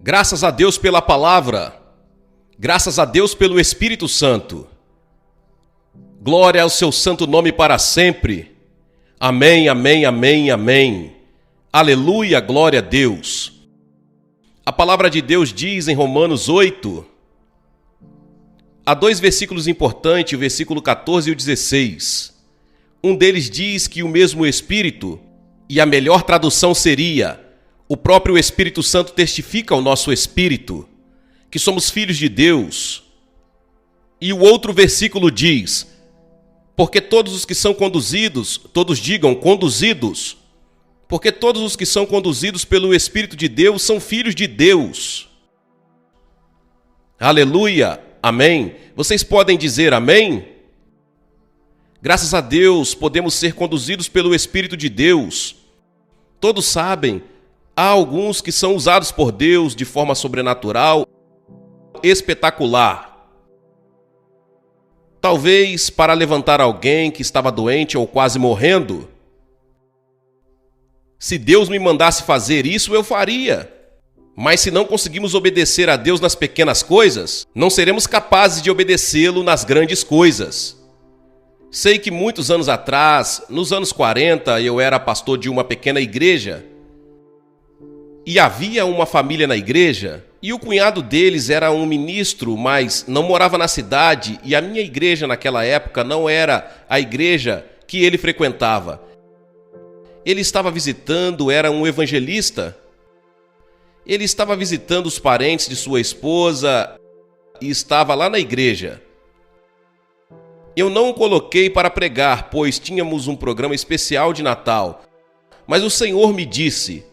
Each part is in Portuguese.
Graças a Deus pela palavra, graças a Deus pelo Espírito Santo. Glória ao seu santo nome para sempre. Amém, amém, amém, amém. Aleluia, glória a Deus. A palavra de Deus diz em Romanos 8, há dois versículos importantes, o versículo 14 e o 16. Um deles diz que o mesmo Espírito, e a melhor tradução seria, o próprio Espírito Santo testifica ao nosso espírito que somos filhos de Deus. E o outro versículo diz, porque todos os que são conduzidos, todos digam conduzidos, porque todos os que são conduzidos pelo Espírito de Deus são filhos de Deus. Aleluia, amém. Vocês podem dizer amém? Graças a Deus podemos ser conduzidos pelo Espírito de Deus. Todos sabem, há alguns que são usados por Deus de forma sobrenatural, espetacular. Talvez para levantar alguém que estava doente ou quase morrendo. Se Deus me mandasse fazer isso, eu faria. Mas se não conseguimos obedecer a Deus nas pequenas coisas, não seremos capazes de obedecê-lo nas grandes coisas. Sei que muitos anos atrás, nos anos 40, eu era pastor de uma pequena igreja. E havia uma família na igreja, e o cunhado deles era um ministro, mas não morava na cidade, e a minha igreja naquela época não era a igreja que ele frequentava. Ele estava visitando, era um evangelista. Ele estava visitando os parentes de sua esposa e estava lá na igreja. Eu não o coloquei para pregar, pois tínhamos um programa especial de Natal. Mas o Senhor me disse...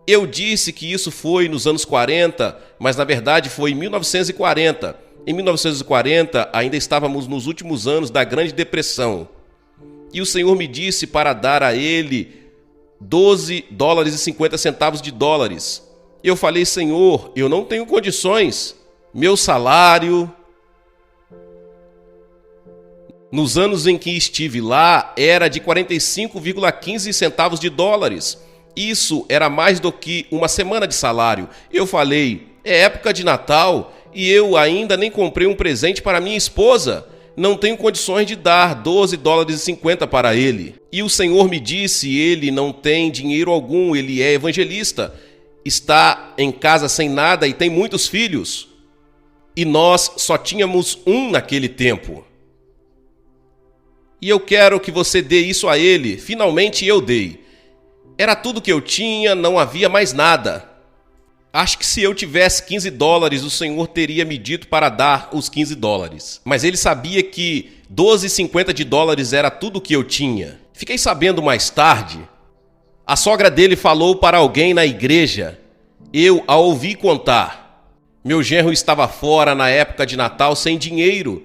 Eu disse que isso foi nos anos 40, mas na verdade foi em 1940. Em 1940, ainda estávamos nos últimos anos da Grande Depressão. E o Senhor me disse para dar a ele $12,50. Eu falei, Senhor, eu não tenho condições. Meu salário... Nos anos em que estive lá, era de 45,15 centavos de dólares. Isso era mais do que uma semana de salário. Eu falei, é época de Natal e eu ainda nem comprei um presente para minha esposa. Não tenho condições de dar $12,50 para ele. E o Senhor me disse, ele não tem dinheiro algum, ele é evangelista. Está em casa sem nada e tem muitos filhos. E nós só tínhamos um naquele tempo. E eu quero que você dê isso a ele. Finalmente eu dei. Era tudo que eu tinha, não havia mais nada. Acho que se eu tivesse $15, o Senhor teria me dito para dar os $15. Mas ele sabia que $12,50 era tudo que eu tinha. Fiquei sabendo mais tarde. A sogra dele falou para alguém na igreja. Eu a ouvi contar. Meu genro estava fora na época de Natal sem dinheiro.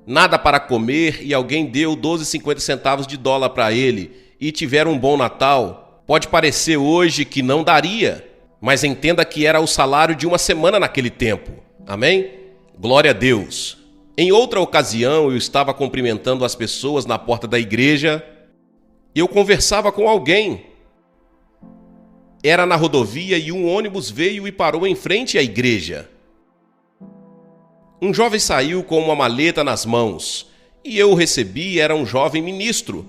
Nada para comer e alguém deu $12,50 para ele. E tiveram um bom Natal. Pode parecer hoje que não daria, mas entenda que era o salário de uma semana naquele tempo. Amém? Glória a Deus. Em outra ocasião, eu estava cumprimentando as pessoas na porta da igreja e eu conversava com alguém. Era na rodovia e um ônibus veio e parou em frente à igreja. Um jovem saiu com uma maleta nas mãos e eu o recebi, era um jovem ministro.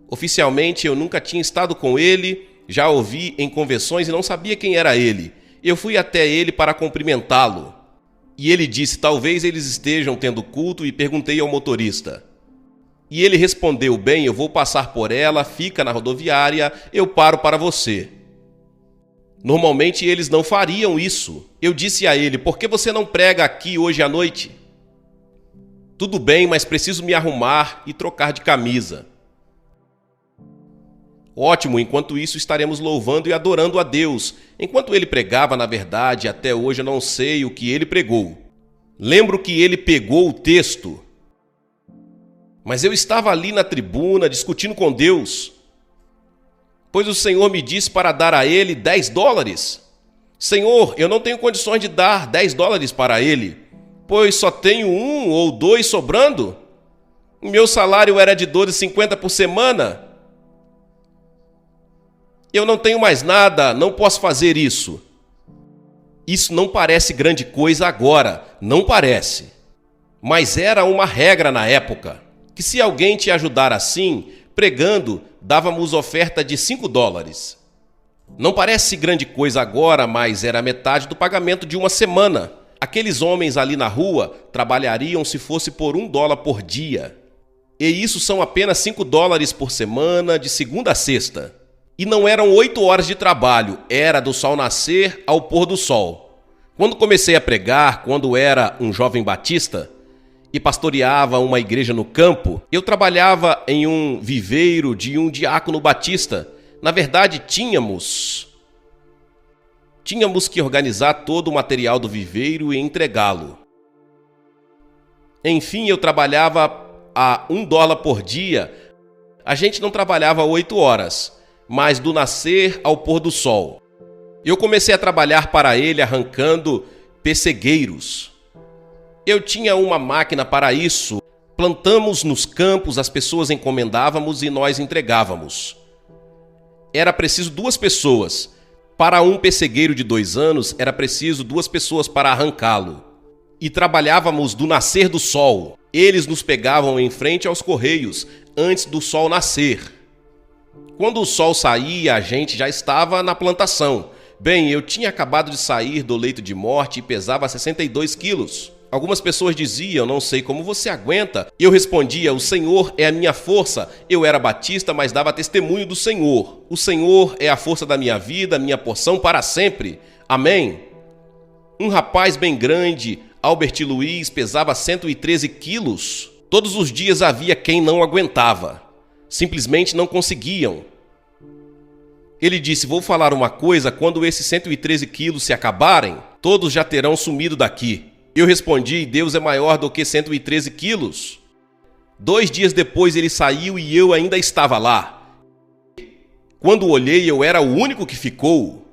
Oficialmente eu nunca tinha estado com ele, já ouvi em convenções e não sabia quem era ele. Eu fui até ele para cumprimentá-lo. E ele disse, talvez eles estejam tendo culto, e perguntei ao motorista. E ele respondeu, bem, eu vou passar por ela, fica na rodoviária, eu paro para você. Normalmente eles não fariam isso. Eu disse a ele, por que você não prega aqui hoje à noite? Tudo bem, mas preciso me arrumar e trocar de camisa. Ótimo, enquanto isso estaremos louvando e adorando a Deus. Enquanto ele pregava, na verdade, até hoje eu não sei o que ele pregou. Lembro que ele pegou o texto. Mas eu estava ali na tribuna discutindo com Deus. Pois o Senhor me disse para dar a ele $10. Senhor, eu não tenho condições de dar $10 para ele, pois só tenho 1 ou 2 sobrando. Meu salário era de $12,50 por semana. Eu não tenho mais nada, não posso fazer isso. Isso não parece grande coisa agora, não parece. Mas era uma regra na época, que se alguém te ajudar assim, pregando, dávamos oferta de $5. Não parece grande coisa agora, mas era metade do pagamento de uma semana. Aqueles homens ali na rua trabalhariam se fosse por $1 por dia. E isso são apenas $5 por semana, de segunda a sexta. E não eram 8 horas de trabalho, era do sol nascer ao pôr do sol. Quando comecei a pregar, quando era um jovem batista e pastoreava uma igreja no campo, eu trabalhava em um viveiro de um diácono batista. Na verdade, tínhamos que organizar todo o material do viveiro e entregá-lo. Enfim, eu trabalhava a $1 por dia. A gente não trabalhava 8 horas, mas do nascer ao pôr do sol. Eu comecei a trabalhar para ele arrancando pessegueiros. Eu tinha uma máquina para isso. Plantamos nos campos, as pessoas encomendávamos e nós entregávamos. Era preciso 2 pessoas. Para um pessegueiro de 2 anos, era preciso 2 pessoas para arrancá-lo. E trabalhávamos do nascer do sol. Eles nos pegavam em frente aos correios, antes do sol nascer. Quando o sol saía, a gente já estava na plantação. Bem, eu tinha acabado de sair do leito de morte e pesava 62 quilos. Algumas pessoas diziam, não sei como você aguenta. Eu respondia, o Senhor é a minha força. Eu era batista, mas dava testemunho do Senhor. O Senhor é a força da minha vida, minha porção para sempre. Amém? Um rapaz bem grande, Albert Luiz, pesava 113 quilos. Todos os dias havia quem não aguentava. Simplesmente não conseguiam. Ele disse, vou falar uma coisa, quando esses 113 quilos se acabarem, todos já terão sumido daqui. Eu respondi, Deus é maior do que 113 quilos. 2 dias depois ele saiu e eu ainda estava lá. Quando olhei, eu era o único que ficou.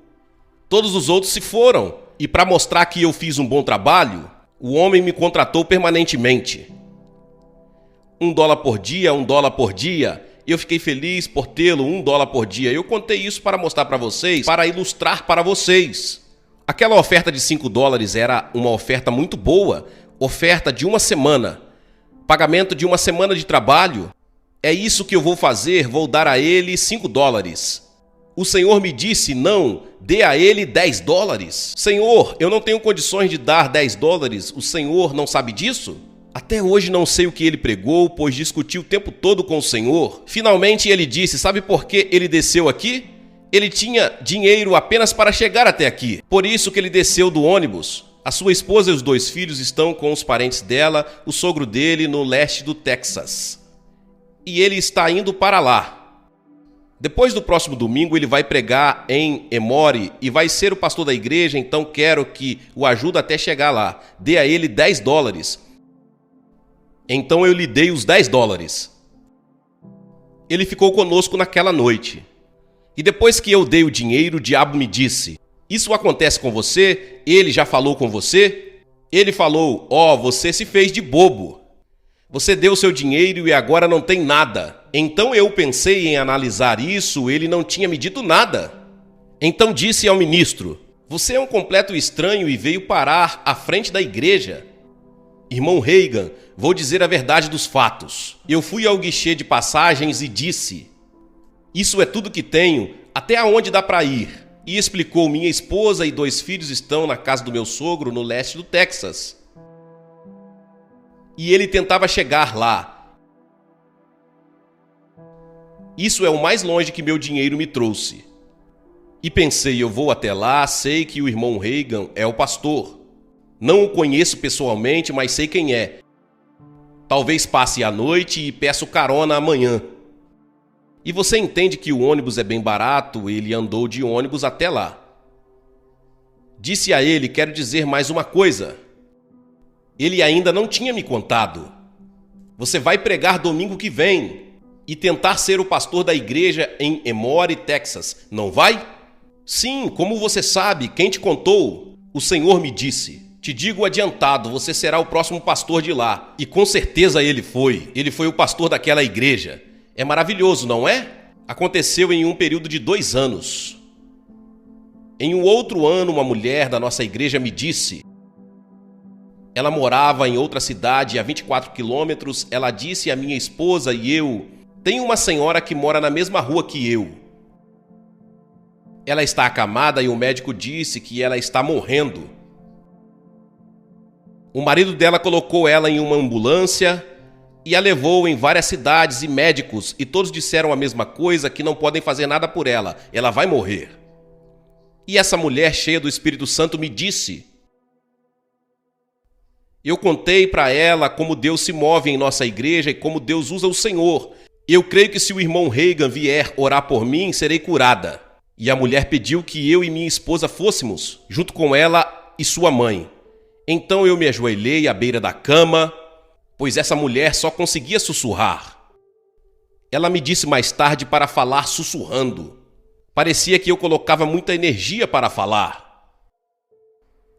Todos os outros se foram. E para mostrar que eu fiz um bom trabalho, o homem me contratou permanentemente. $1 por dia, $1 por dia. Eu fiquei feliz por tê-lo, $1 por dia. Eu contei isso para mostrar para vocês, para ilustrar para vocês. Aquela oferta de $5 era uma oferta muito boa, oferta de uma semana, pagamento de uma semana de trabalho. É isso que eu vou fazer, vou dar a ele $5. O Senhor me disse, não, dê a ele $10. Senhor, eu não tenho condições de dar $10, o Senhor não sabe disso? Até hoje não sei o que ele pregou, pois discuti o tempo todo com o Senhor. Finalmente ele disse, sabe por que ele desceu aqui? Ele tinha dinheiro apenas para chegar até aqui. Por isso que ele desceu do ônibus. A sua esposa e os 2 filhos estão com os parentes dela, o sogro dele no leste do Texas. E ele está indo para lá. Depois do próximo domingo ele vai pregar em Emory e vai ser o pastor da igreja, então quero que o ajude até chegar lá. Dê a ele $10. Então eu lhe dei os $10. Ele ficou conosco naquela noite. E depois que eu dei o dinheiro, o diabo me disse, isso acontece com você? Ele já falou com você? Ele falou, você se fez de bobo. Você deu seu dinheiro e agora não tem nada. Então eu pensei em analisar isso, ele não tinha me dito nada. Então disse ao ministro, você é um completo estranho e veio parar à frente da igreja. Irmão Reagan, vou dizer a verdade dos fatos. Eu fui ao guichê de passagens e disse, isso é tudo que tenho, até aonde dá para ir. E explicou, minha esposa e 2 filhos estão na casa do meu sogro no leste do Texas. E ele tentava chegar lá. Isso é o mais longe que meu dinheiro me trouxe. E pensei, eu vou até lá, sei que o irmão Reagan é o pastor. Não o conheço pessoalmente, mas sei quem é. Talvez passe a noite e peço carona amanhã. E você entende que o ônibus é bem barato, ele andou de ônibus até lá. Disse a ele, quero dizer mais uma coisa. Ele ainda não tinha me contado. Você vai pregar domingo que vem e tentar ser o pastor da igreja em Emory, Texas, não vai? Sim, como você sabe, quem te contou? O Senhor me disse. Te digo adiantado, você será o próximo pastor de lá. E com certeza ele foi. Ele foi o pastor daquela igreja. É maravilhoso, não é? Aconteceu em um período de 2 anos. Em um outro ano, uma mulher da nossa igreja me disse, ela morava em outra cidade a 24 quilômetros, ela disse à minha esposa e eu, tem uma senhora que mora na mesma rua que eu. Ela está acamada e o médico disse que ela está morrendo. O marido dela colocou ela em uma ambulância e a levou em várias cidades e médicos, e todos disseram a mesma coisa, que não podem fazer nada por ela, ela vai morrer. E essa mulher cheia do Espírito Santo me disse, eu contei para ela como Deus se move em nossa igreja e como Deus usa o Senhor. Eu creio que se o irmão Reagan vier orar por mim, serei curada. E a mulher pediu que eu e minha esposa fôssemos, junto com ela e sua mãe. Então eu me ajoelhei à beira da cama, pois essa mulher só conseguia sussurrar. Ela me disse mais tarde para falar sussurrando. Parecia que eu colocava muita energia para falar.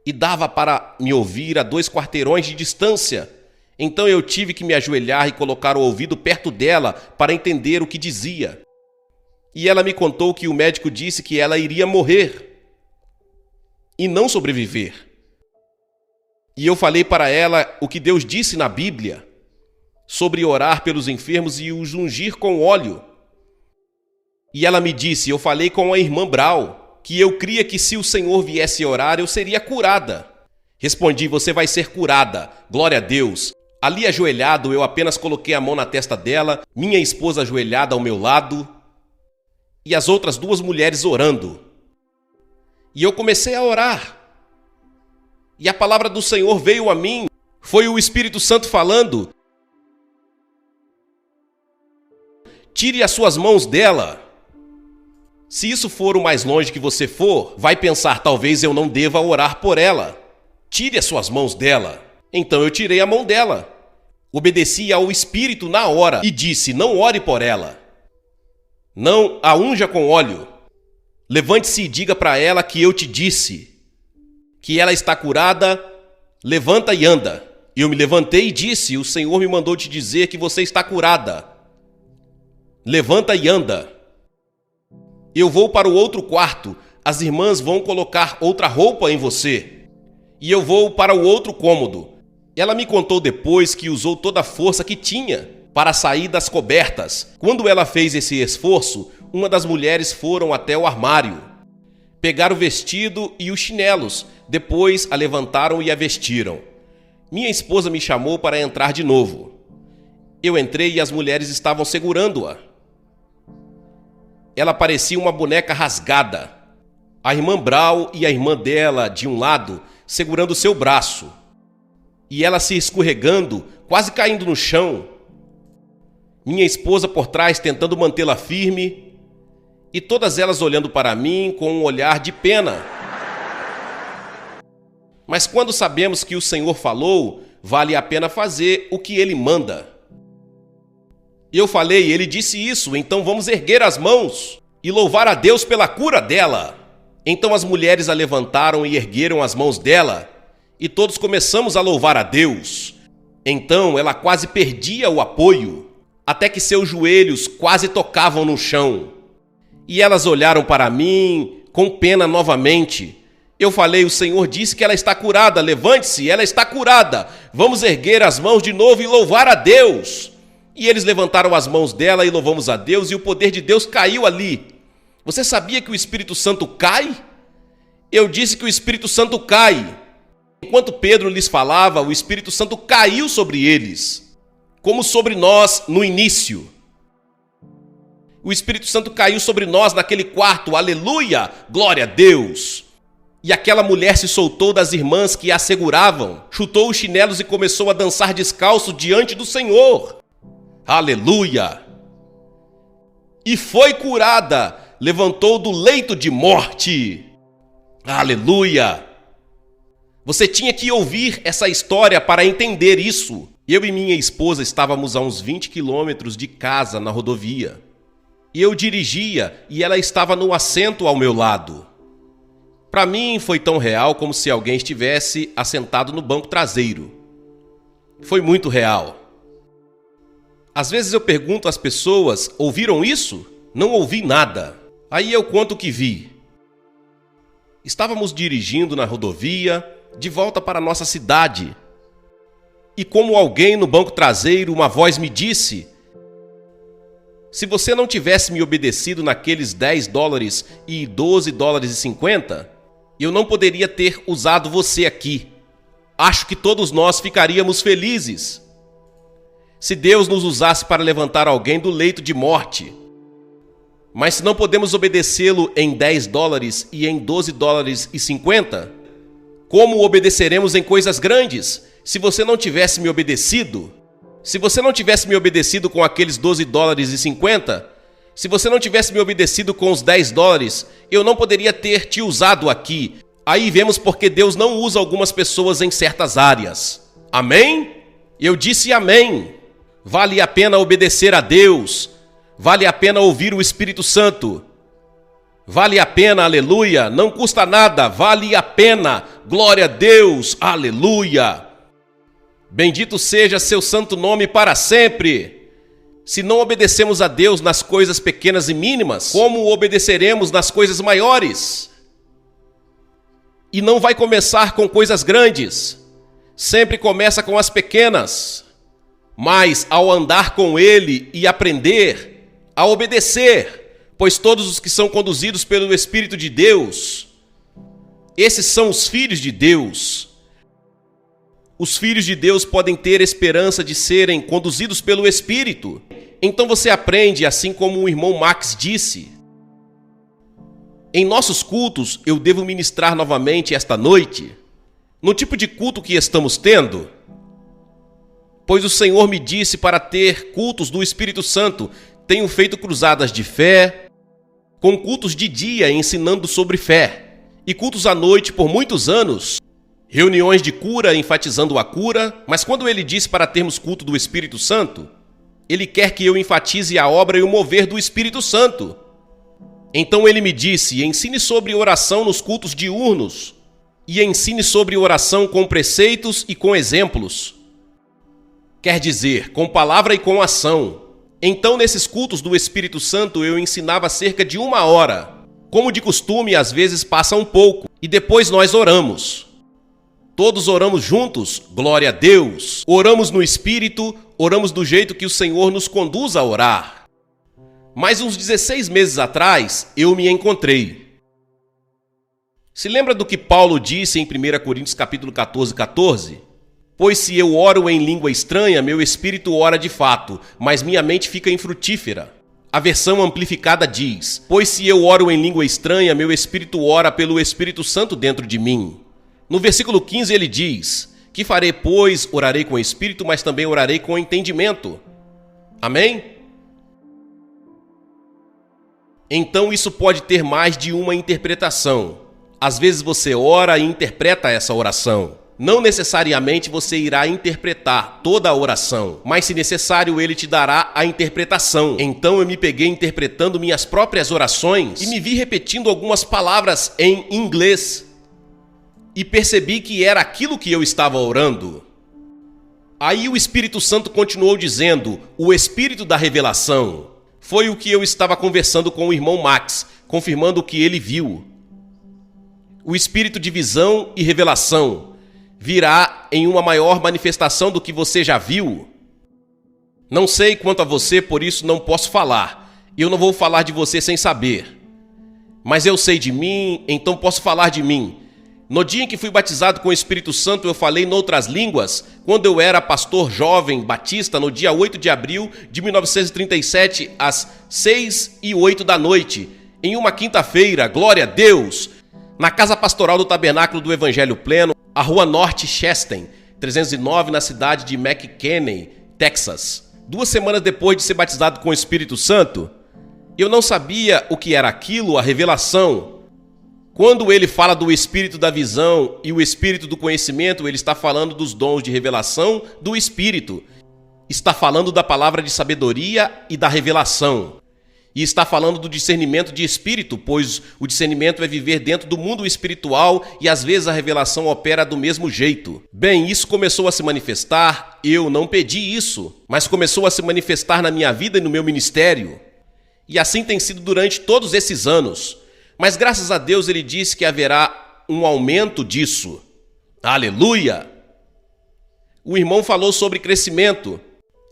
E dava para me ouvir a 2 quarteirões de distância. Então eu tive que me ajoelhar e colocar o ouvido perto dela para entender o que dizia. E ela me contou que o médico disse que ela iria morrer e não sobreviver. E eu falei para ela o que Deus disse na Bíblia sobre orar pelos enfermos e os ungir com óleo. E ela me disse, eu falei com a irmã Brau, que eu cria que se o Senhor viesse orar, eu seria curada. Respondi, você vai ser curada, glória a Deus. Ali ajoelhado, eu apenas coloquei a mão na testa dela, minha esposa ajoelhada ao meu lado e as outras 2 mulheres orando. E eu comecei a orar. E a palavra do Senhor veio a mim, foi o Espírito Santo falando. Tire as suas mãos dela. Se isso for o mais longe que você for, vai pensar, talvez eu não deva orar por ela. Tire as suas mãos dela. Então eu tirei a mão dela. Obedeci ao Espírito na hora e disse, não ore por ela. Não a unja com óleo. Levante-se e diga para ela que eu te disse que ela está curada, levanta e anda. Eu me levantei e disse, o Senhor me mandou te dizer que você está curada. Levanta e anda. Eu vou para o outro quarto, as irmãs vão colocar outra roupa em você. E eu vou para o outro cômodo. Ela me contou depois que usou toda a força que tinha para sair das cobertas. Quando ela fez esse esforço, uma das mulheres foram até o armário. Pegaram o vestido e os chinelos, depois a levantaram e a vestiram. Minha esposa me chamou para entrar de novo. Eu entrei e as mulheres estavam segurando-a. Ela parecia uma boneca rasgada. A irmã Brau e a irmã dela, de um lado, segurando seu braço. E ela se escorregando, quase caindo no chão. Minha esposa por trás tentando mantê-la firme. E todas elas olhando para mim com um olhar de pena. Mas quando sabemos que o Senhor falou, vale a pena fazer o que Ele manda. Eu falei, Ele disse isso, então vamos erguer as mãos e louvar a Deus pela cura dela. Então as mulheres a levantaram e ergueram as mãos dela, e todos começamos a louvar a Deus. Então ela quase perdia o apoio, até que seus joelhos quase tocavam no chão. E elas olharam para mim com pena novamente. Eu falei, o Senhor disse que ela está curada, levante-se, ela está curada. Vamos erguer as mãos de novo e louvar a Deus. E eles levantaram as mãos dela e louvamos a Deus, e o poder de Deus caiu ali. Você sabia que o Espírito Santo cai? Eu disse que o Espírito Santo cai. Enquanto Pedro lhes falava, o Espírito Santo caiu sobre eles, como sobre nós no início. O Espírito Santo caiu sobre nós naquele quarto, aleluia, glória a Deus. E aquela mulher se soltou das irmãs que a seguravam, chutou os chinelos e começou a dançar descalço diante do Senhor. Aleluia! E foi curada, levantou do leito de morte. Aleluia! Você tinha que ouvir essa história para entender isso. Eu e minha esposa estávamos a uns 20 quilômetros de casa na rodovia. E eu dirigia e ela estava no assento ao meu lado. Para mim foi tão real como se alguém estivesse assentado no banco traseiro. Foi muito real. Às vezes eu pergunto às pessoas, ouviram isso? Não ouvi nada. Aí eu conto o que vi. Estávamos dirigindo na rodovia, de volta para nossa cidade. E como alguém no banco traseiro, uma voz me disse: se você não tivesse me obedecido naqueles $10 e $12,50, eu não poderia ter usado você aqui. Acho que todos nós ficaríamos felizes se Deus nos usasse para levantar alguém do leito de morte. Mas se não podemos obedecê-lo em $10 e em $12,50, como obedeceremos em coisas grandes se você não tivesse me obedecido? Se você não tivesse me obedecido com aqueles $12,50, se você não tivesse me obedecido com os $10, eu não poderia ter te usado aqui. Aí vemos porque Deus não usa algumas pessoas em certas áreas. Amém? Eu disse amém. Vale a pena obedecer a Deus. Vale a pena ouvir o Espírito Santo. Vale a pena, aleluia. Não custa nada, vale a pena. Glória a Deus, aleluia. Bendito seja seu santo nome para sempre. Se não obedecemos a Deus nas coisas pequenas e mínimas, como obedeceremos nas coisas maiores? E não vai começar com coisas grandes. Sempre começa com as pequenas. Mas ao andar com Ele e aprender a obedecer, pois todos os que são conduzidos pelo Espírito de Deus, esses são os filhos de Deus. Os filhos de Deus podem ter esperança de serem conduzidos pelo Espírito. Então você aprende, assim como o irmão Max disse. Em nossos cultos, eu devo ministrar novamente esta noite, no tipo de culto que estamos tendo, pois o Senhor me disse para ter cultos do Espírito Santo. Tenho feito cruzadas de fé, com cultos de dia ensinando sobre fé, e cultos à noite por muitos anos, reuniões de cura enfatizando a cura. Mas quando ele disse para termos culto do Espírito Santo, ele quer que eu enfatize a obra e o mover do Espírito Santo. Então ele me disse: ensine sobre oração nos cultos diurnos, e ensine sobre oração com preceitos e com exemplos. Quer dizer, com palavra e com ação. Então nesses cultos do Espírito Santo eu ensinava cerca de 1 hora. Como de costume, às vezes passa um pouco, e depois nós oramos. Todos oramos juntos, glória a Deus. Oramos no Espírito, oramos do jeito que o Senhor nos conduz a orar. Mas uns 16 meses atrás, eu me encontrei. Se lembra do que Paulo disse em 1 Coríntios capítulo 14:14? Pois se eu oro em língua estranha, meu espírito ora de fato, mas minha mente fica infrutífera. A versão amplificada diz: pois se eu oro em língua estranha, meu espírito ora pelo Espírito Santo dentro de mim. No versículo 15 ele diz: que farei, pois? Orarei com o espírito, mas também orarei com entendimento. Amém? Então isso pode ter mais de uma interpretação. Às vezes você ora e interpreta essa oração. Não necessariamente você irá interpretar toda a oração, mas se necessário ele te dará a interpretação. Então eu me peguei interpretando minhas próprias orações e me vi repetindo algumas palavras em inglês. E percebi que era aquilo que eu estava orando. Aí o Espírito Santo continuou dizendo: o Espírito da revelação. Foi o que eu estava conversando com o irmão Max, confirmando o que ele viu. O espírito de visão e revelação virá em uma maior manifestação do que você já viu. Não sei quanto a você, por isso não posso falar. Eu não vou falar de você sem saber. Mas eu sei de mim, então posso falar de mim. No dia em que fui batizado com o Espírito Santo, eu falei noutras línguas, quando eu era pastor jovem batista, no dia 8 de abril de 1937, às 6h08 da noite, em uma quinta-feira, glória a Deus, na casa pastoral do Tabernáculo do Evangelho Pleno, a Rua Norte Chastain, 309, na cidade de McKinney, Texas. 2 semanas depois de ser batizado com o Espírito Santo, eu não sabia o que era aquilo, a revelação. Quando ele fala do espírito da visão e o espírito do conhecimento, ele está falando dos dons de revelação do Espírito. Está falando da palavra de sabedoria e da revelação. E está falando do discernimento de espírito, pois o discernimento é viver dentro do mundo espiritual e às vezes a revelação opera do mesmo jeito. Bem, isso começou a se manifestar, eu não pedi isso, mas começou a se manifestar na minha vida e no meu ministério. E assim tem sido durante todos esses anos. Mas graças a Deus ele disse que haverá um aumento disso. Aleluia! O irmão falou sobre crescimento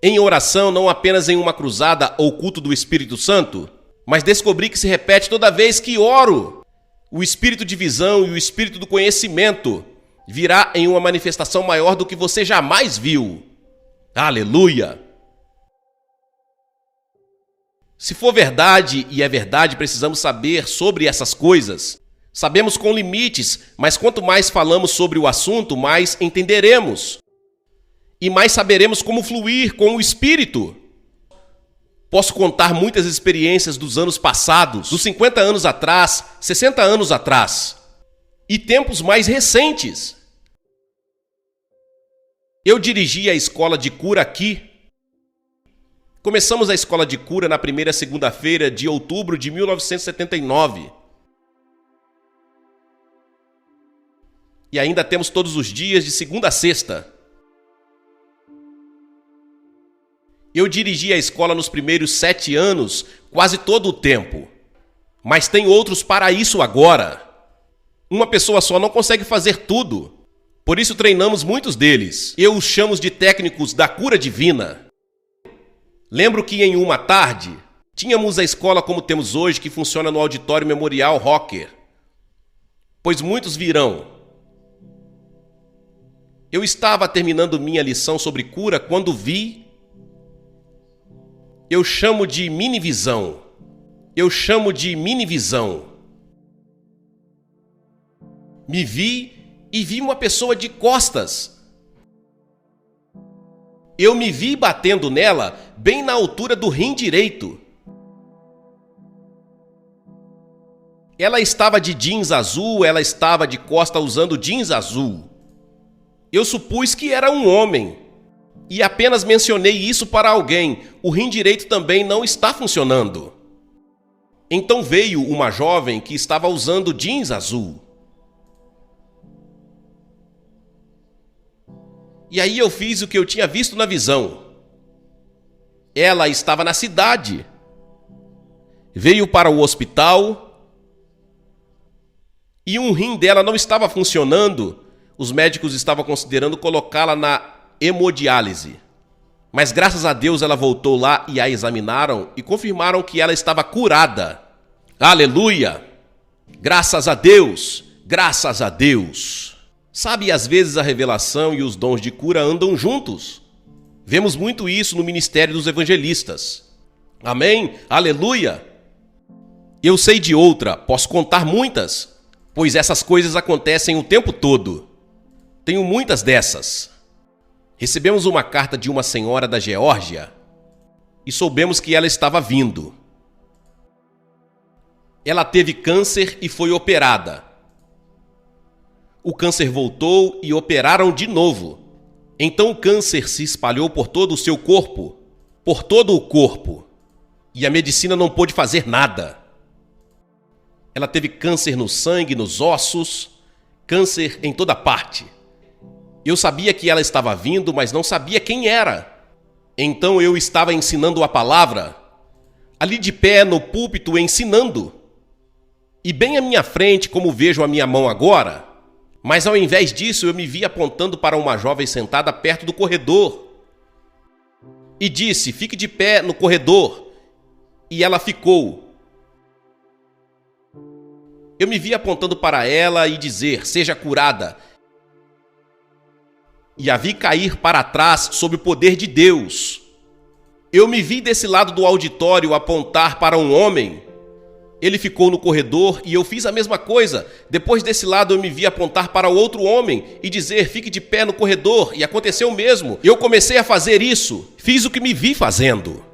em oração, não apenas em uma cruzada ou culto do Espírito Santo, mas descobri que se repete toda vez que oro. O espírito de visão e o espírito do conhecimento virá em uma manifestação maior do que você jamais viu. Aleluia! Se for verdade, e é verdade, precisamos saber sobre essas coisas. Sabemos com limites, mas quanto mais falamos sobre o assunto, mais entenderemos. E mais saberemos como fluir com o Espírito. Posso contar muitas experiências dos anos passados, dos 50 anos atrás, 60 anos atrás, e tempos mais recentes. Eu dirigi a escola de cura aqui. Começamos a escola de cura na primeira segunda-feira de outubro de 1979. E ainda temos todos os dias de segunda a sexta. Eu dirigi a escola nos primeiros 7 anos, quase todo o tempo. Mas tem outros para isso agora. Uma pessoa só não consegue fazer tudo. Por isso treinamos muitos deles. Eu os chamo de técnicos da cura divina. Lembro que em uma tarde, tínhamos a escola como temos hoje, que funciona no Auditório Memorial Rocker. Pois muitos virão. Eu estava terminando minha lição sobre cura quando vi. Eu chamo de mini-visão. Me vi e vi uma pessoa de costas. Eu me vi batendo nela bem na altura do rim direito. Ela estava de jeans azul, ela estava de costa usando jeans azul. Eu supus que era um homem. E apenas mencionei isso para alguém. O rim direito também não está funcionando. Então veio uma jovem que estava usando jeans azul. E aí eu fiz o que eu tinha visto na visão. Ela estava na cidade. Veio para o hospital. E um rim dela não estava funcionando. Os médicos estavam considerando colocá-la na hemodiálise. Mas graças a Deus ela voltou lá e a examinaram e confirmaram que ela estava curada. Aleluia! Graças a Deus! Graças a Deus! Sabe, às vezes a revelação e os dons de cura andam juntos. Vemos muito isso no ministério dos evangelistas. Amém? Aleluia! Eu sei de outra, posso contar muitas, pois essas coisas acontecem o tempo todo. Tenho muitas dessas. Recebemos uma carta de uma senhora da Geórgia e soubemos que ela estava vindo. Ela teve câncer e foi operada. O câncer voltou e operaram de novo. Então o câncer se espalhou por todo o seu corpo, por todo o corpo, e a medicina não pôde fazer nada. Ela teve câncer no sangue, nos ossos, câncer em toda parte. Eu sabia que ela estava vindo, mas não sabia quem era. Então eu estava ensinando a palavra, ali de pé no púlpito ensinando. E bem à minha frente, como vejo a minha mão agora, mas ao invés disso eu me vi apontando para uma jovem sentada perto do corredor. E disse, fique de pé no corredor. E ela ficou. Eu me vi apontando para ela e dizer, seja curada. E a vi cair para trás sob o poder de Deus. Eu me vi desse lado do auditório apontar para um homem. Ele ficou no corredor e eu fiz a mesma coisa. Depois desse lado eu me vi apontar para o outro homem e dizer, fique de pé no corredor. E aconteceu o mesmo. Eu comecei a fazer isso. Fiz o que me vi fazendo.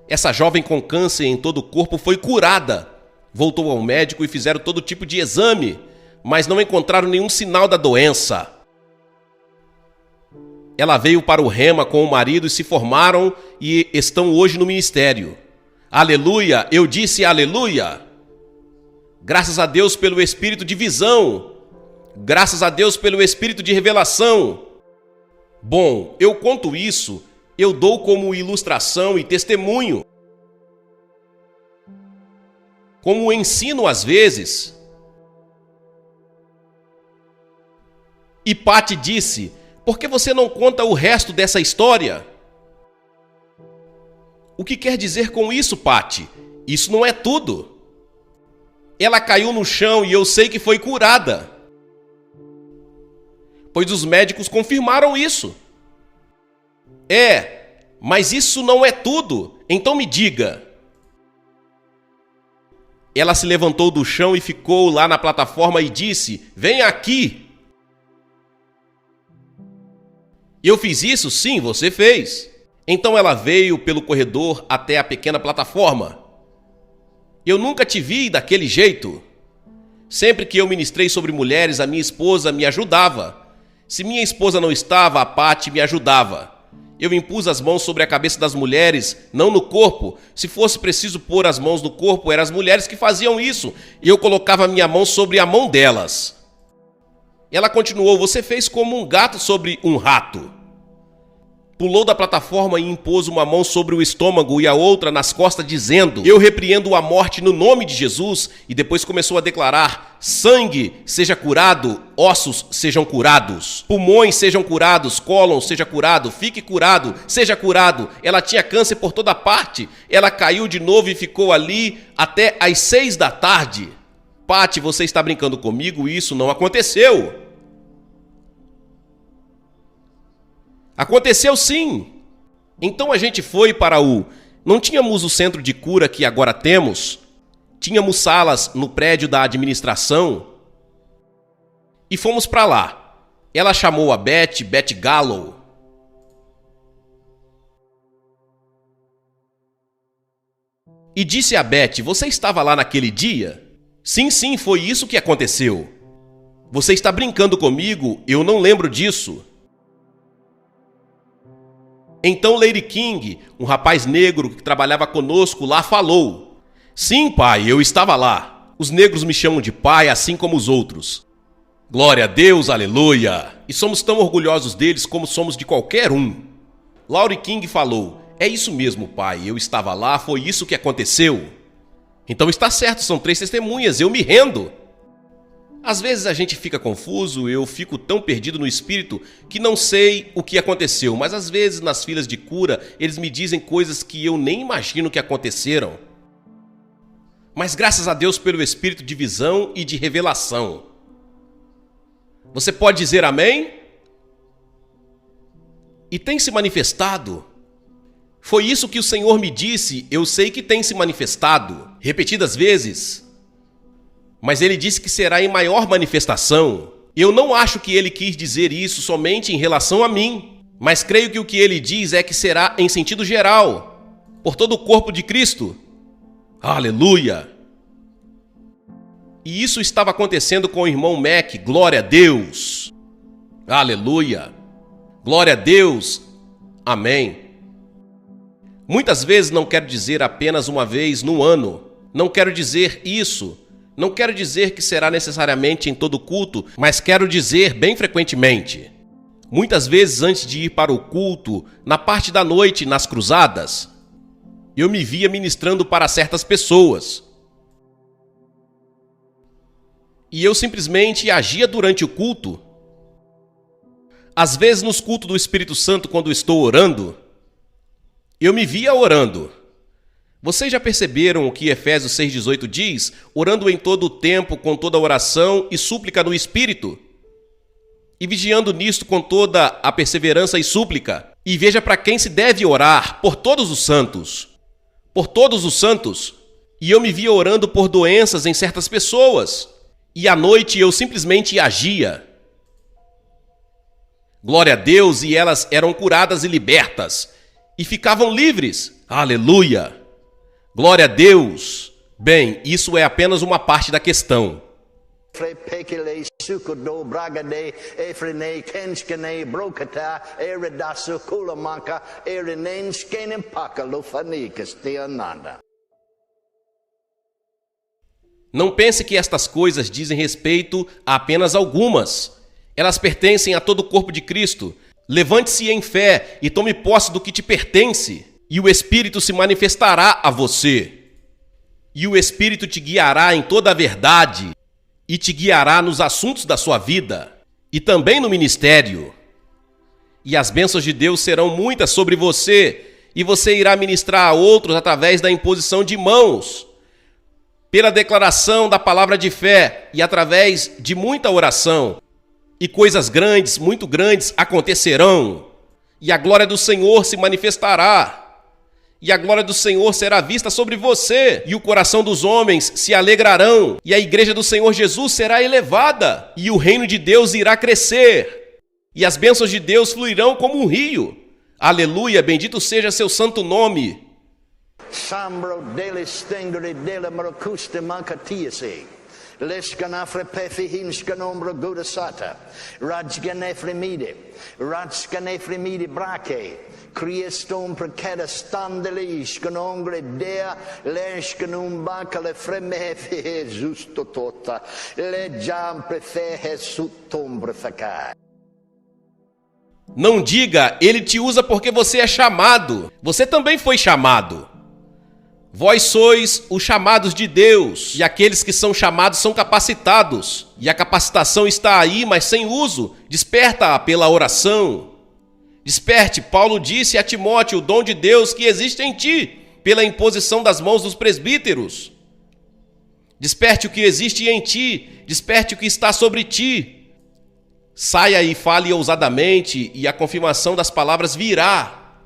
Essa jovem com câncer em todo o corpo foi curada. Voltou ao médico e fizeram todo tipo de exame, mas não encontraram nenhum sinal da doença. Ela veio para o Rema com o marido e se formaram e estão hoje no ministério. Aleluia! Eu disse aleluia! Graças a Deus pelo espírito de visão. Graças a Deus pelo espírito de revelação. Bom, eu conto isso, eu dou como ilustração e testemunho. como ensino às vezes. E Patty disse: por que você não conta o resto dessa história? O que quer dizer com isso, Patty? Isso não é tudo. Ela caiu no chão e eu sei que foi curada, pois os médicos confirmaram isso. Mas isso não é tudo. Então me diga. Ela se levantou do chão e ficou lá na plataforma e disse: venha aqui. Eu fiz isso? Sim, você fez. Então ela veio pelo corredor até a pequena plataforma. Eu nunca te vi daquele jeito. Sempre que eu ministrei sobre mulheres, a minha esposa me ajudava. Se minha esposa não estava, a Patty me ajudava. Eu impus as mãos sobre a cabeça das mulheres, não no corpo. Se fosse preciso pôr as mãos no corpo, eram as mulheres que faziam isso. E eu colocava minha mão sobre a mão delas. Ela continuou: você fez como um gato sobre um rato. Pulou da plataforma e impôs uma mão sobre o estômago e a outra nas costas, dizendo: eu repreendo a morte no nome de Jesus. E depois começou a declarar: sangue seja curado, ossos sejam curados, pulmões sejam curados, cólon seja curado, fique curado, seja curado. Ela tinha câncer por toda parte. Ela caiu de novo e ficou ali até às 6 da tarde. Patty, você está brincando comigo? Isso não aconteceu. Aconteceu sim. Então a gente foi para Não tínhamos o centro de cura que agora temos. Tínhamos salas no prédio da administração. E fomos para lá. Ela chamou a Beth Gallo. E disse a Beth: você estava lá naquele dia? Sim, foi isso que aconteceu. Você está brincando comigo? Eu não lembro disso. Então Lady King, um rapaz negro que trabalhava conosco lá, falou: sim, pai, eu estava lá. Os negros me chamam de pai, assim como os outros. Glória a Deus, aleluia! E somos tão orgulhosos deles como somos de qualquer um. Laurie King falou: é isso mesmo, pai, eu estava lá, foi isso que aconteceu. Então está certo, são 3 testemunhas, eu me rendo. Às vezes a gente fica confuso, eu fico tão perdido no espírito que não sei o que aconteceu, mas às vezes nas filas de cura eles me dizem coisas que eu nem imagino que aconteceram. Mas graças a Deus pelo espírito de visão e de revelação. Você pode dizer amém? E tem se manifestado. Foi isso que o Senhor me disse, eu sei que tem se manifestado, repetidas vezes. Mas ele disse que será em maior manifestação. Eu não acho que ele quis dizer isso somente em relação a mim, mas creio que o que ele diz é que será em sentido geral, por todo o corpo de Cristo. Aleluia! E isso estava acontecendo com o irmão Mac, glória a Deus! Aleluia! Glória a Deus! Amém! Muitas vezes não quero dizer apenas uma vez no ano, não quero dizer isso. Não quero dizer que será necessariamente em todo culto, mas quero dizer bem frequentemente. Muitas vezes antes de ir para o culto, na parte da noite, nas cruzadas, eu me via ministrando para certas pessoas. E eu simplesmente agia durante o culto. Às vezes nos cultos do Espírito Santo, quando estou orando, eu me via orando. Vocês já perceberam o que Efésios 6,18 diz? Orando em todo o tempo, com toda oração e súplica no Espírito. E vigiando nisto com toda a perseverança e súplica. E veja para quem se deve orar: por todos os santos. Por todos os santos. E eu me via orando por doenças em certas pessoas. E à noite eu simplesmente agia. Glória a Deus, e elas eram curadas e libertas. E ficavam livres. Aleluia! Glória a Deus! Bem, isso é apenas uma parte da questão. Não pense que estas coisas dizem respeito a apenas algumas. Elas pertencem a todo o corpo de Cristo. Levante-se em fé e tome posse do que te pertence. E o Espírito se manifestará a você. E o Espírito te guiará em toda a verdade e te guiará nos assuntos da sua vida e também no ministério. E as bênçãos de Deus serão muitas sobre você e você irá ministrar a outros através da imposição de mãos, pela declaração da palavra de fé e através de muita oração. E coisas grandes, muito grandes, acontecerão. E a glória do Senhor se manifestará. E a glória do Senhor será vista sobre você. E o coração dos homens se alegrarão. E a igreja do Senhor Jesus será elevada. E o reino de Deus irá crescer. E as bênçãos de Deus fluirão como um rio. Aleluia, bendito seja seu santo nome. Sambro dele stengere dele marocuste mancatiasi. Lescanafre pefihinscanombro gudasata. Rajganefrimide. Rajganefrimide braque. Criestum preceda standelis canongre dea. Lescanumba cale fremefe justo tota. Lejam preferre sutombre facai. Não diga, ele te usa porque você é chamado. Você também foi chamado. Vós sois os chamados de Deus, e aqueles que são chamados são capacitados. E a capacitação está aí, mas sem uso. Desperta-a pela oração. Desperte, Paulo disse a Timóteo, o dom de Deus que existe em ti, pela imposição das mãos dos presbíteros. Desperte o que existe em ti, desperte o que está sobre ti. Saia e fale ousadamente, e a confirmação das palavras virá,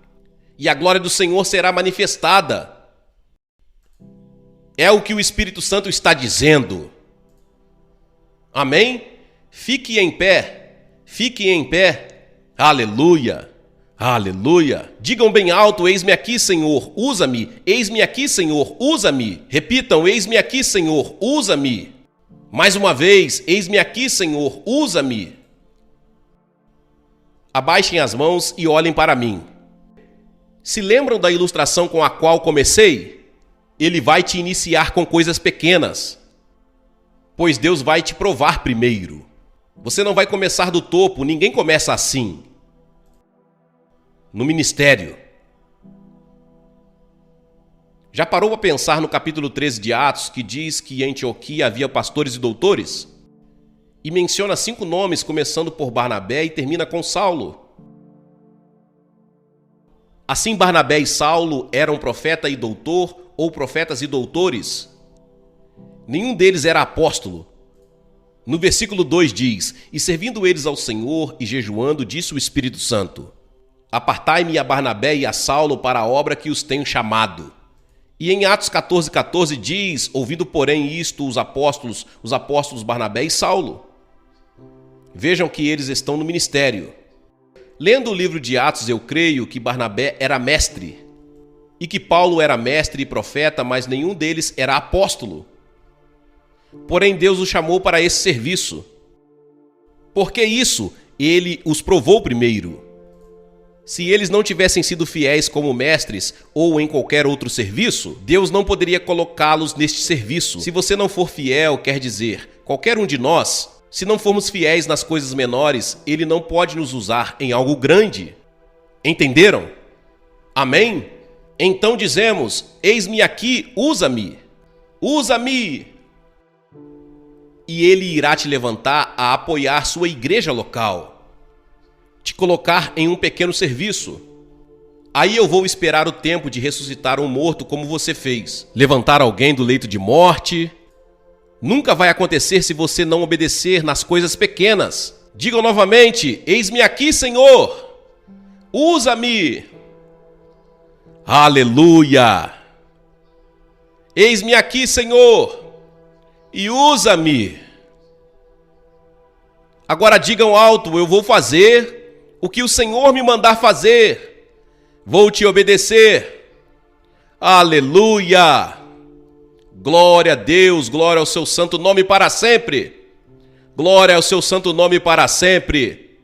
e a glória do Senhor será manifestada. É o que o Espírito Santo está dizendo. Amém? Fique em pé, fique em pé. Aleluia, aleluia. Digam bem alto, eis-me aqui, Senhor, usa-me. Eis-me aqui, Senhor, usa-me. Repitam, eis-me aqui, Senhor, usa-me. Mais uma vez, eis-me aqui, Senhor, usa-me. Abaixem as mãos e olhem para mim. Se lembram da ilustração com a qual comecei? Ele vai te iniciar com coisas pequenas, pois Deus vai te provar primeiro. Você não vai começar do topo, ninguém começa assim. No ministério. Já parou para pensar no capítulo 13 de Atos, que diz que em Antioquia havia pastores e doutores? E menciona 5 nomes, começando por Barnabé e termina com Saulo. Assim, Barnabé e Saulo eram profeta e doutor, ou profetas e doutores. Nenhum deles era apóstolo. No versículo 2 diz, e servindo eles ao Senhor e jejuando, disse o Espírito Santo, apartai-me a Barnabé e a Saulo para a obra que os tenho chamado. E em Atos 14:14 diz, ouvindo porém isto os apóstolos Barnabé e Saulo. Vejam que eles estão no ministério. Lendo o livro de Atos, eu creio que Barnabé era mestre, e que Paulo era mestre e profeta, mas nenhum deles era apóstolo. Porém, Deus os chamou para esse serviço. Por que isso? Ele os provou primeiro. Se eles não tivessem sido fiéis como mestres ou em qualquer outro serviço, Deus não poderia colocá-los neste serviço. Se você não for fiel, quer dizer, qualquer um de nós, se não formos fiéis nas coisas menores, Ele não pode nos usar em algo grande. Entenderam? Amém? Então dizemos, eis-me aqui, usa-me, usa-me. E Ele irá te levantar a apoiar sua igreja local, te colocar em um pequeno serviço. Aí eu vou esperar o tempo de ressuscitar um morto como você fez, levantar alguém do leito de morte. Nunca vai acontecer se você não obedecer nas coisas pequenas. Digam novamente, eis-me aqui, Senhor, usa-me. Aleluia! Eis-me aqui, Senhor, e usa-me. Agora digam alto, eu vou fazer o que o Senhor me mandar fazer. Vou te obedecer. Aleluia! Glória a Deus, glória ao seu santo nome para sempre. Glória ao seu santo nome para sempre.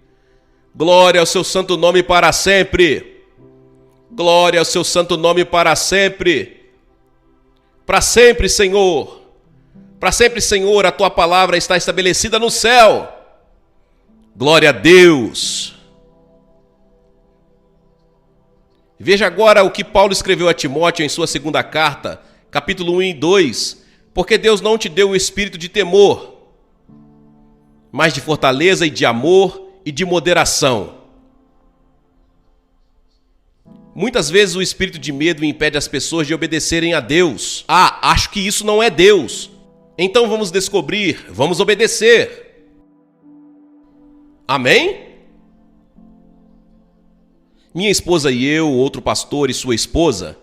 Glória ao seu santo nome para sempre. Glória ao seu santo nome para sempre. Para sempre, Senhor. Para sempre, Senhor, a tua palavra está estabelecida no céu. Glória a Deus. Veja agora o que Paulo escreveu a Timóteo em sua segunda carta, capítulo 1 e 2, porque Deus não te deu o espírito de temor, mas de fortaleza e de amor e de moderação. Muitas vezes o espírito de medo impede as pessoas de obedecerem a Deus. Ah, acho que isso não é Deus. Então vamos descobrir, vamos obedecer. Amém? Minha esposa e eu, outro pastor e sua esposa,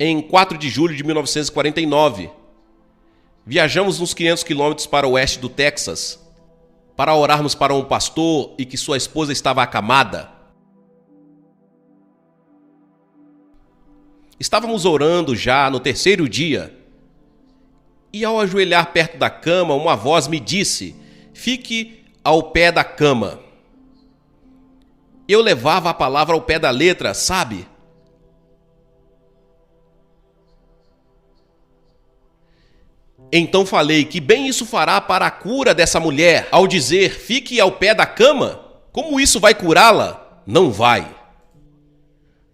em 4 de julho de 1949, viajamos uns 500 quilômetros para o oeste do Texas para orarmos para um pastor e que sua esposa estava acamada. Estávamos orando já no 3º dia e ao ajoelhar perto da cama, uma voz me disse: fique ao pé da cama. Eu levava a palavra ao pé da letra, sabe? Então falei: que bem isso fará para a cura dessa mulher, ao dizer, fique ao pé da cama? Como isso vai curá-la? Não vai.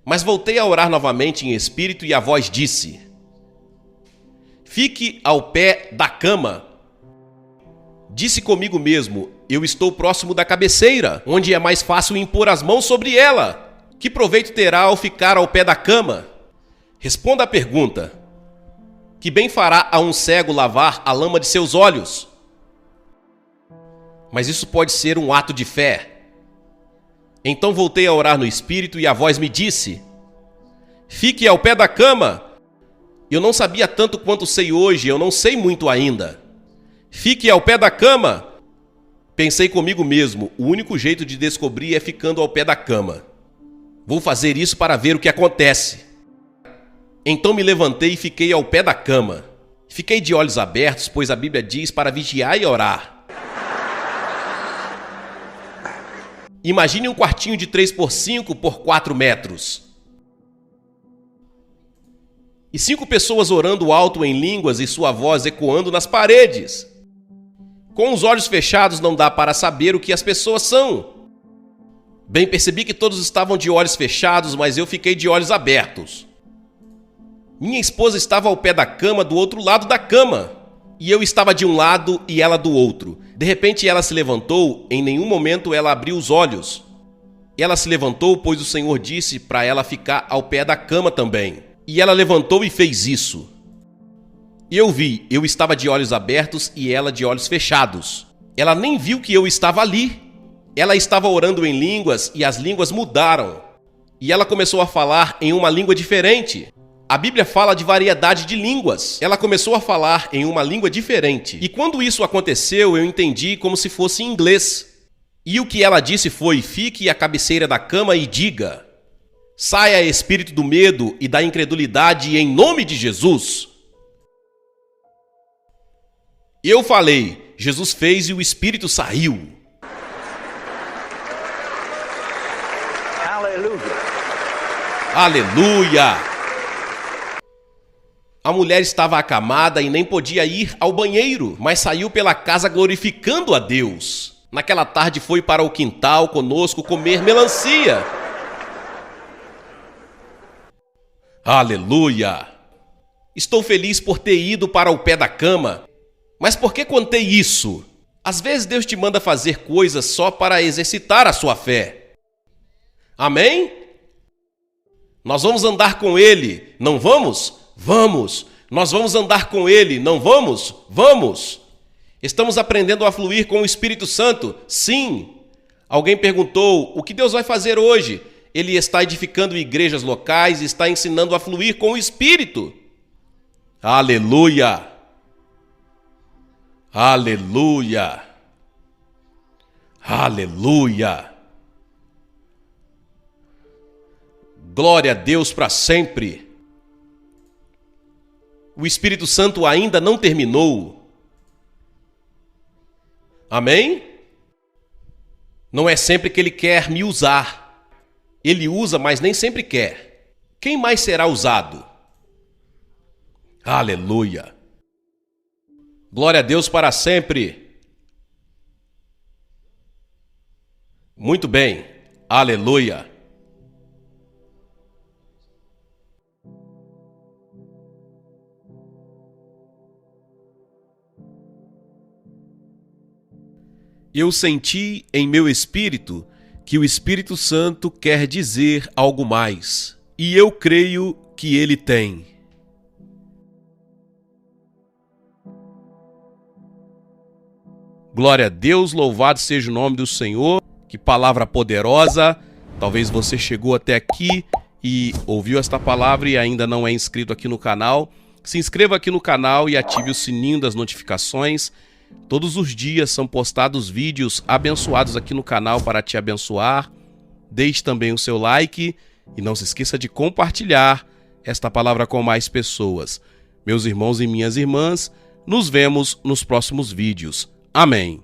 Mas voltei a orar novamente em espírito e a voz disse: fique ao pé da cama. Disse comigo mesmo: eu estou próximo da cabeceira, onde é mais fácil impor as mãos sobre ela. Que proveito terá ao ficar ao pé da cama? Responda a pergunta: que bem fará a um cego lavar a lama de seus olhos? Mas isso pode ser um ato de fé. Então voltei a orar no espírito e a voz me disse: fique ao pé da cama. Eu não sabia tanto quanto sei hoje, eu não sei muito ainda. Fique ao pé da cama. Pensei comigo mesmo, o único jeito de descobrir é ficando ao pé da cama. Vou fazer isso para ver o que acontece. Então me levantei e fiquei ao pé da cama. Fiquei de olhos abertos, pois a Bíblia diz para vigiar e orar. Imagine um quartinho de 3x5 por 4 metros. E 5 pessoas orando alto em línguas e sua voz ecoando nas paredes. Com os olhos fechados não dá para saber o que as pessoas são. Bem, percebi que todos estavam de olhos fechados, mas eu fiquei de olhos abertos. Minha esposa estava ao pé da cama, do outro lado da cama. E eu estava de um lado e ela do outro. De repente ela se levantou, em nenhum momento ela abriu os olhos. Ela se levantou, pois o Senhor disse para ela ficar ao pé da cama também. E ela levantou e fez isso. Eu vi, eu estava de olhos abertos e ela de olhos fechados. Ela nem viu que eu estava ali. Ela estava orando em línguas e as línguas mudaram. E ela começou a falar em uma língua diferente. A Bíblia fala de variedade de línguas. Ela começou a falar em uma língua diferente. E quando isso aconteceu, eu entendi como se fosse em inglês. E o que ela disse foi: fique à cabeceira da cama e diga: saia espírito do medo e da incredulidade em nome de Jesus. Eu falei, Jesus fez e o espírito saiu. Aleluia. Aleluia! A mulher estava acamada e nem podia ir ao banheiro, mas saiu pela casa glorificando a Deus. Naquela tarde foi para o quintal conosco comer melancia. Aleluia! Estou feliz por ter ido para o pé da cama. Mas por que contei isso? Às vezes Deus te manda fazer coisas só para exercitar a sua fé. Amém? Nós vamos andar com Ele, não vamos? Vamos! Nós vamos andar com Ele, não vamos? Vamos! Estamos aprendendo a fluir com o Espírito Santo? Sim! Alguém perguntou, o que Deus vai fazer hoje? Ele está edificando igrejas locais e está ensinando a fluir com o Espírito. Aleluia! Aleluia! Aleluia! Glória a Deus para sempre! O Espírito Santo ainda não terminou. Amém? Não é sempre que Ele quer me usar. Ele usa, mas nem sempre quer. Quem mais será usado? Aleluia! Glória a Deus para sempre! Muito bem. Aleluia! Eu senti em meu espírito que o Espírito Santo quer dizer algo mais, e eu creio que ele tem. Glória a Deus, louvado seja o nome do Senhor. Que palavra poderosa. Talvez você chegou até aqui e ouviu esta palavra e ainda não é inscrito aqui no canal. Se inscreva aqui no canal e ative o sininho das notificações. Todos os dias são postados vídeos abençoados aqui no canal para te abençoar. Deixe também o seu like e não se esqueça de compartilhar esta palavra com mais pessoas. Meus irmãos e minhas irmãs, nos vemos nos próximos vídeos. Amém.